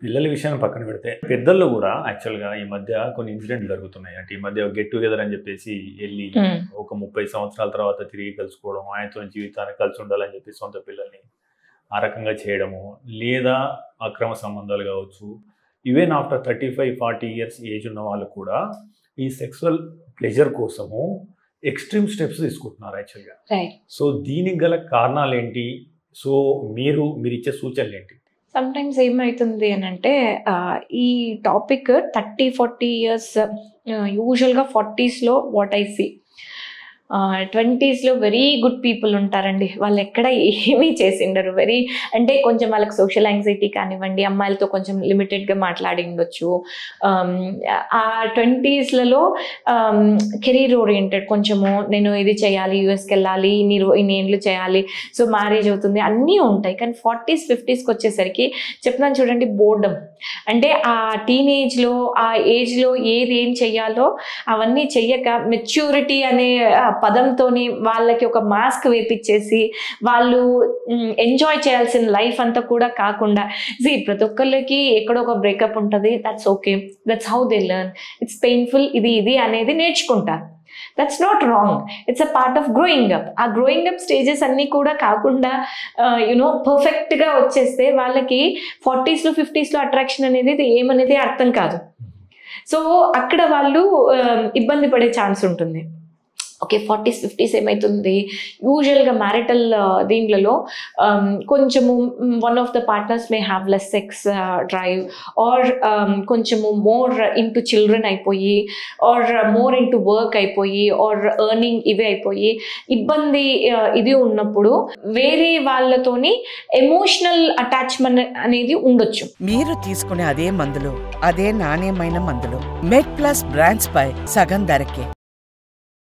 పిల్లల విషయాన్ని పక్కన పెడితే పెద్దల్లో కూడా యాక్చువల్గా ఈ మధ్య కొన్ని ఇన్సిడెంట్లు జరుగుతున్నాయి. అంటే ఈ మధ్య గెట్ టుగెదర్ అని చెప్పేసి వెళ్ళి ఒక 30 సంవత్సరాల తర్వాత తిరిగి కలుసుకోవడం, ఆయనతో జీవితాన్ని కలిసి ఉండాలని చెప్పి సొంత పిల్లల్ని ఆ రకంగా చేయడము, లేదా అక్రమ సంబంధాలు కావచ్చు. ఈవెన్ ఆఫ్టర్ 35-40 ఇయర్స్ ఏజ్ ఉన్న వాళ్ళు కూడా ఈ సెక్సువల్ ప్లెజర్ కోసము ఎక్స్ట్రీమ్ స్టెప్స్ తీసుకుంటున్నారు యాక్చువల్గా. సో దీనికి గల కారణాలు ఏంటి? సో మీరు ఇచ్చే సూచనలు ఏంటి? సమ్టైమ్స్ ఏమవుతుంది అని అంటే ఈ టాపిక్ 30-40 ఇయర్స్ యూజువల్గా 40స్లో వాట్ ఐ సీ 20స్లో వెరీ గుడ్ పీపుల్ ఉంటారండి. వాళ్ళు ఎక్కడ ఏమీ చేసిండరు. అంటే కొంచెం వాళ్ళకి సోషల్ యాంగ్జైటీ కానివ్వండి, అమ్మాయిలతో కొంచెం లిమిటెడ్గా మాట్లాడి ఉండొచ్చు. ఆ 20స్లలో కెరీర్ ఓరియంటెడ్, కొంచెము నేను ఇది చేయాలి, యూఎస్కి వెళ్ళాలి, ఇన్ని ఏళ్ళు చేయాలి, సో మ్యారేజ్ అవుతుంది, అన్నీ ఉంటాయి. కానీ 40s 50స్కి వచ్చేసరికి చెప్తున్నాను చూడండి, బోర్డమ్. అంటే ఆ టీనేజ్లో ఆ ఏజ్లో ఏం చెయ్యాలో అవన్నీ చెయ్యక మెచ్యూరిటీ అనే పదంతోని వాళ్ళకి ఒక మాస్క్ వేపించేసి వాళ్ళు ఎంజాయ్ చేయాల్సిన లైఫ్ అంతా కూడా కాకుండా, ప్రతి ఒక్కళ్ళకి ఎక్కడో ఒక బ్రేకప్ ఉంటుంది, that's okay, that's how they learn, it's painful, ఇది అనేది నేర్చుకుంటారు. That's not wrong, it's a part of growing up. ఆ గ్రోయింగ్ అప్ స్టేజెస్ అన్నీ కూడా కాకుండా పర్ఫెక్ట్గా వచ్చేస్తే వాళ్ళకి 40స్లో 50స్లో అట్రాక్షన్ అనేది ఏమనేది అర్థం కాదు. సో అక్కడ వాళ్ళు ఇబ్బంది పడే ఛాన్స్ ఉంటుంది. ఓకే, 40s 50s ఏమవుతుంది, యూజువల్గా మ్యారిటల్ దీంట్లో కొంచెము one of the partners may have less sex drive, or కొంచెము మోర్ ఇంటూ చిల్డ్రన్ అయిపోయి, ఆర్ మోర్ ఇంటూ వర్క్ అయిపోయి, ఆర్ ఎర్నింగ్ ఇవి అయిపోయి ఇబ్బంది ఇది ఉన్నప్పుడు వేరే వాళ్ళతోని ఎమోషనల్ అటాచ్మెంట్ అనేది ఉండొచ్చు. మీరు తీసుకునే అదే మందులు, అదే నాణ్యమైన మందులు మెడ్ ప్లస్ బ్రాండ్స్ పై సగం ధరకే.